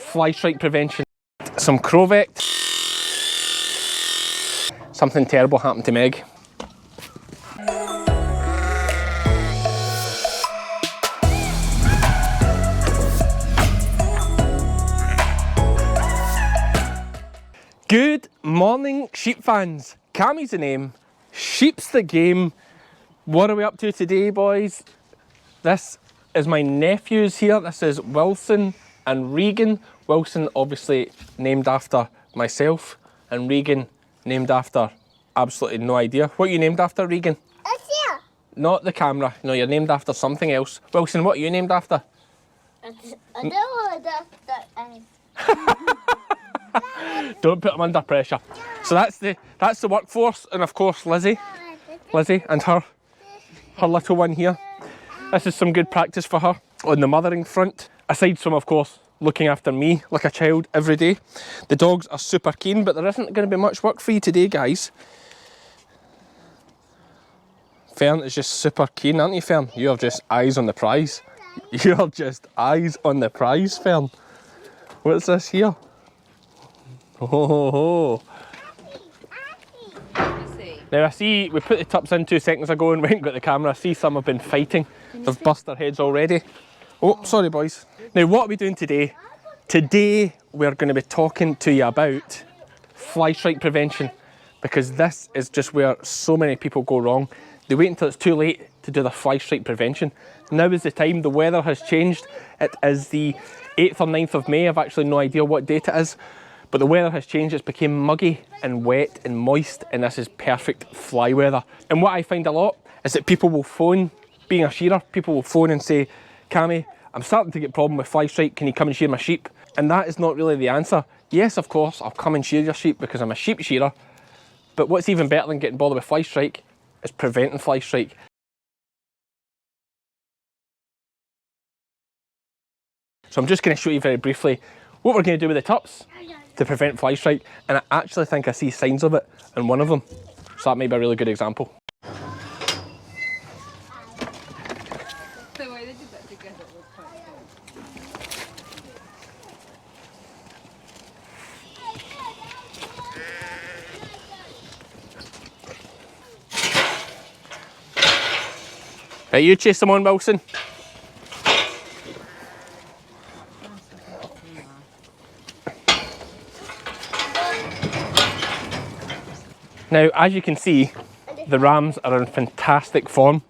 fly strike prevention. Some Crovect. Something terrible happened to Meg. Good morning, sheep fans. Cammie's the name, sheep's the game. What are we up to today, boys? This is my nephews here. This is Wilson and Regan. Wilson obviously named after myself, and Regan named after absolutely no idea. What are you named after, Regan? Here. Not the camera. No, you're named after something else. Wilson, what are you named after? I don't know that. Don't put them under pressure. So that's the workforce, and of course Lizzy and her little one here. This is some good practice for her on the mothering front. Aside from, of course, looking after me like a child every day. The dogs are super keen, but there isn't going to be much work for you today, guys. Fern is just super keen, aren't you, Fern? You have just eyes on the prize. You have just eyes on the prize, Fern. What's this here? Oh. Now I see we put the tups in 2 seconds ago and went and got the camera. I see some have been fighting. They've burst their heads already. Oh, sorry boys. Now what are we doing today? Today we're going to be talking to you about fly strike prevention, because this is just where so many people go wrong. They wait until it's too late to do their fly strike prevention. Now is the time. The weather has changed. It is the 8th or 9th of May. I've actually no idea what date it is. But the weather has changed. It's become muggy and wet and moist, and this is perfect fly weather. And what I find a lot is that people will phone, being a shearer, people will phone and say, Cammie, I'm starting to get a problem with fly strike, can you come and shear my sheep? And that is not really the answer. Yes, of course, I'll come and shear your sheep because I'm a sheep shearer. But what's even better than getting bothered with fly strike is preventing fly strike. So I'm just going to show you very briefly what we're going to do with the tups to prevent fly strike, and I actually think I see signs of it in one of them, so that may be a really good example. The way they did that together was quite Right, you chase them on, Wilson. Now, as you can see, the rams are in fantastic form.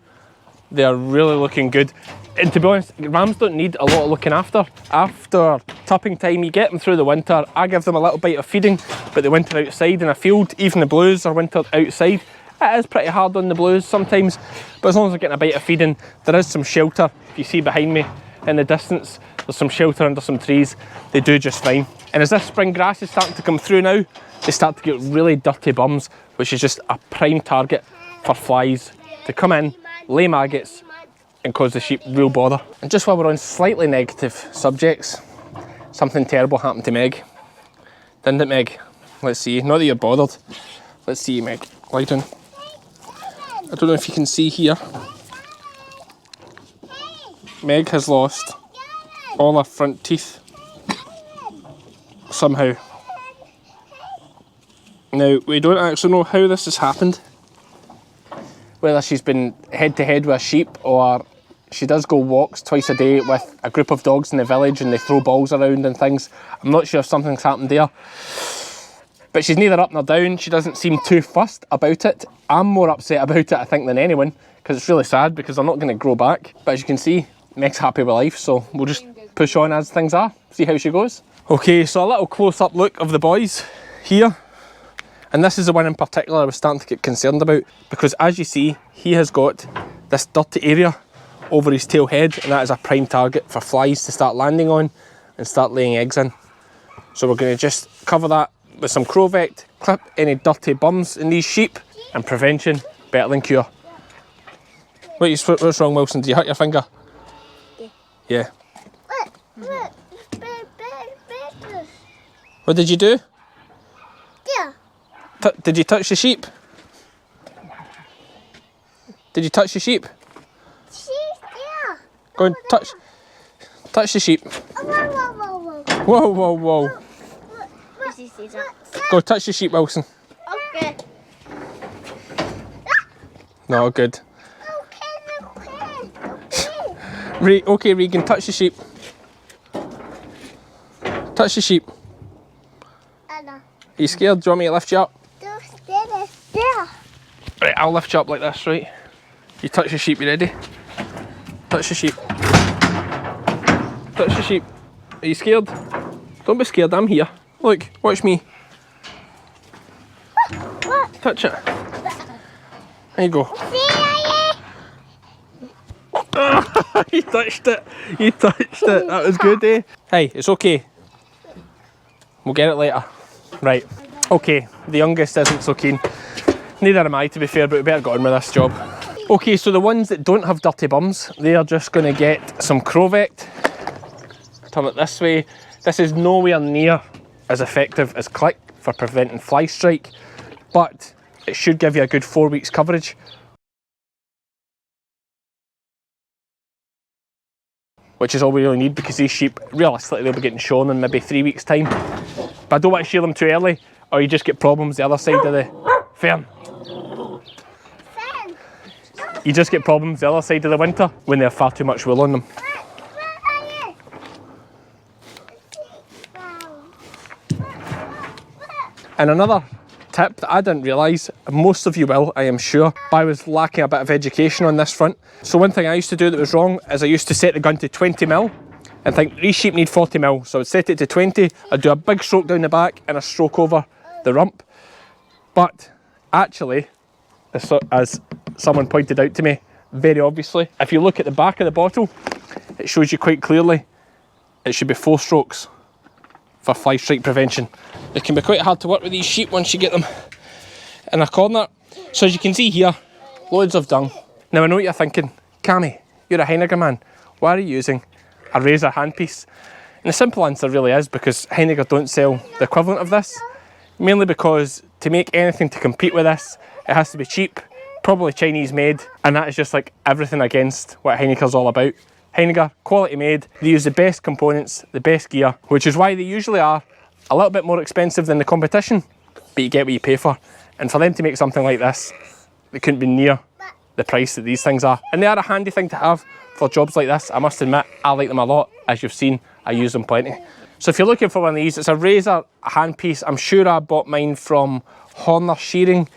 They are really looking good. And to be honest, rams don't need a lot of looking after. After tupping time, you get them through the winter. I give them a little bite of feeding, but they winter outside in a field. Even the blues are wintered outside. It is pretty hard on the blues sometimes, but as long as they're getting a bite of feeding, there is some shelter. If you see behind me in the distance, there's some shelter under some trees. They do just fine. And as this spring grass is starting to come through now, they start to get really dirty bums, which is just a prime target for flies to come in, lay maggots, and cause the sheep real bother. And just while we're on slightly negative subjects, something terrible happened to Meg. Didn't it, Meg? Let's see. Not that you're bothered. Let's see, Meg. Lie down. I don't know if you can see here. Meg has lost all her front teeth somehow. Now, we don't actually know how this has happened. Whether she's been head to head with a sheep, or she does go walks twice a day with a group of dogs in the village and they throw balls around and things. I'm not sure if something's happened there. But she's neither up nor down. She doesn't seem too fussed about it. I'm more upset about it, I think, than anyone, because it's really sad because they're not going to grow back. But as you can see, Meg's happy with life, so we'll just push on as things are, see how she goes. Okay, so a little close-up look of the boys here. And this is the one in particular I was starting to get concerned about, because as you see, he has got this dirty area over his tail head, and that is a prime target for flies to start landing on and start laying eggs in. So we're going to just cover that with some Crovect, clip any dirty bums in these sheep, and prevention better than cure. What's wrong, Wilson? Did you hurt your finger? Yeah. Look. What did you do? Yeah. Did you touch the sheep? Did you touch the sheep? She's there. Go and touch the sheep. Whoa. Whoa, whoa, whoa. Go touch the sheep, Wilson. Okay. No, good. Okay. Okay, Regan, touch the sheep. Touch the sheep. Anna. Are you scared? Do you want me to lift you up? Yeah. Right, I'll lift you up like this, right? You touch the sheep, you ready? Touch the sheep. Touch the sheep. Are you scared? Don't be scared, I'm here. Look, watch me. What? Touch it. There you go. You touched it. You touched it. That was good, eh? Hey, it's okay. We'll get it later. Right. Okay, the youngest isn't so keen. Neither am I, to be fair, but we better get on with this job. Okay, so the ones that don't have dirty bums, they are just going to get some Crovect. Turn it this way. This is nowhere near as effective as Click for preventing fly strike, but it should give you a good 4 weeks coverage. Which is all we really need, because these sheep, realistically, they'll be getting shorn in maybe 3 weeks' time. But I don't want to shear them too early, or you just get problems the other side of the... Fern. You just get problems the other side of the winter when they have far too much wool on them. And another tip that I didn't realise, most of you will, I am sure, but I was lacking a bit of education on this front. So one thing I used to do that was wrong is I used to set the gun to 20 mil and think these sheep need 40 mil. So I'd set it to 20, I'd do a big stroke down the back and a stroke over the rump. But actually, as someone pointed out to me, very obviously, if you look at the back of the bottle, it shows you quite clearly it should be 4 strokes for fly strike prevention. It can be quite hard to work with these sheep once you get them in a corner. So as you can see here, loads of dung. Now I know what you're thinking, Cammy, you're a Heiniger man, why are you using a razor handpiece? And the simple answer really is because Heiniger don't sell the equivalent of this, mainly because to make anything to compete with this, it has to be cheap, probably Chinese made, and that is just like everything against what Heiniger's all about. Heiniger, quality made, they use the best components, the best gear, which is why they usually are a little bit more expensive than the competition, but you get what you pay for. And for them to make something like this, they couldn't be near the price that these things are. And they are a handy thing to have for jobs like this. I must admit, I like them a lot. As you've seen, I use them plenty. So if you're looking for one of these, it's a razor handpiece. I'm sure I bought mine from Horner Shearing.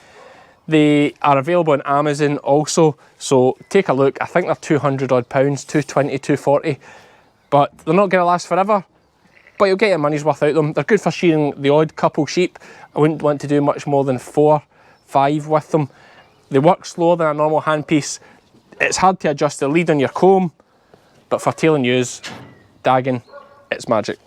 They are available on Amazon also, so take a look. I think they're £200 odd, 220, 240, but they're not going to last forever, but you'll get your money's worth out of them. They're good for shearing the odd couple sheep. I wouldn't want to do much more than 4, 5 with them. They work slower than a normal handpiece. It's hard to adjust the lead on your comb, but for tail and ewes, dagging, it's magic.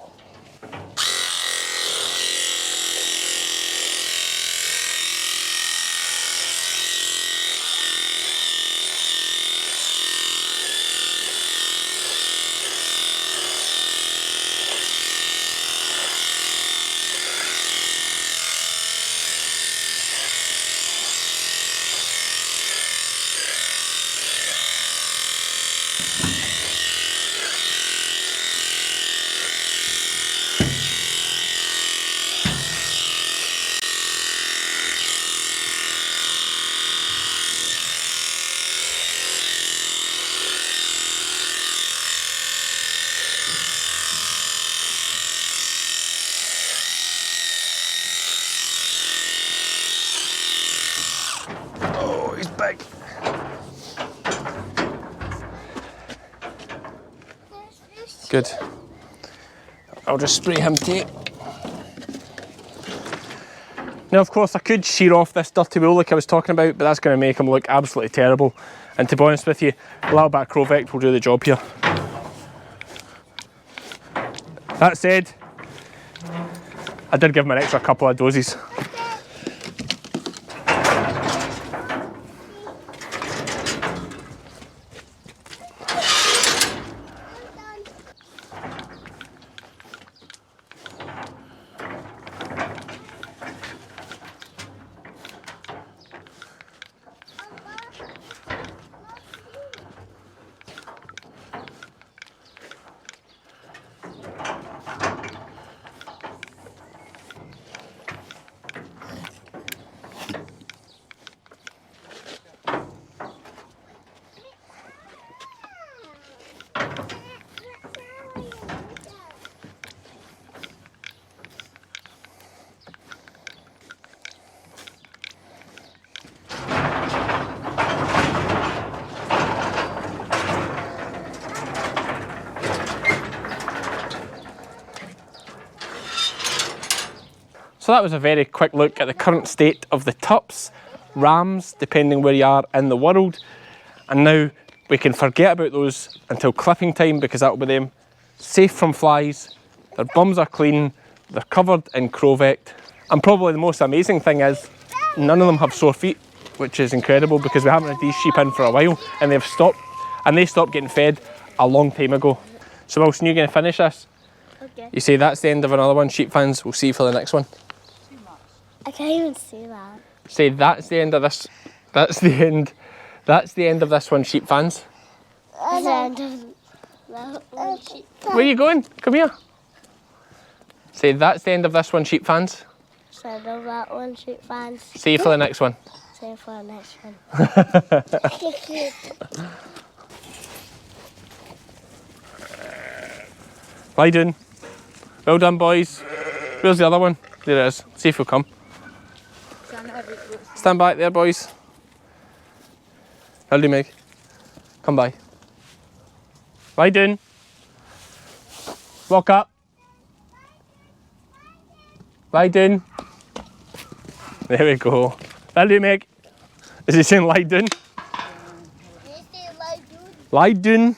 Big. Good. I'll just spray him tape. Now of course I could shear off this dirty wool like I was talking about, but that's going to make him look absolutely terrible. And to be honest with you, a little bit of Crovect will do the job here. That said, I did give him an extra couple of doses. So that was a very quick look at the current state of the tups, rams, depending where you are in the world. And now we can forget about those until clipping time, because that will be them safe from flies, their bums are clean, they're covered in Crowvect. And probably the most amazing thing is none of them have sore feet, which is incredible because we haven't had these sheep in for a while and they stopped getting fed a long time ago. So Wilson, you're going to finish this? Okay. You say that's the end of another one, sheep fans, we'll see you for the next one. I can't even see that. Say that's the end of this, that's the end of this one, sheep fans. That's the end of that one, sheep. Where are you going? Come here. Say that's the end of this one, sheep fans. End of that one, sheep fans. See you for the next one. See you for the next one. Lie down. Well done, boys. Where's the other one? There it is. See if he'll come. Stand back there, boys. How do you Meg? Come by. Lie down. Walk up. Lie down. There we go. That'll do, Meg. Is he saying lie down? Did you say lie down? Lie down.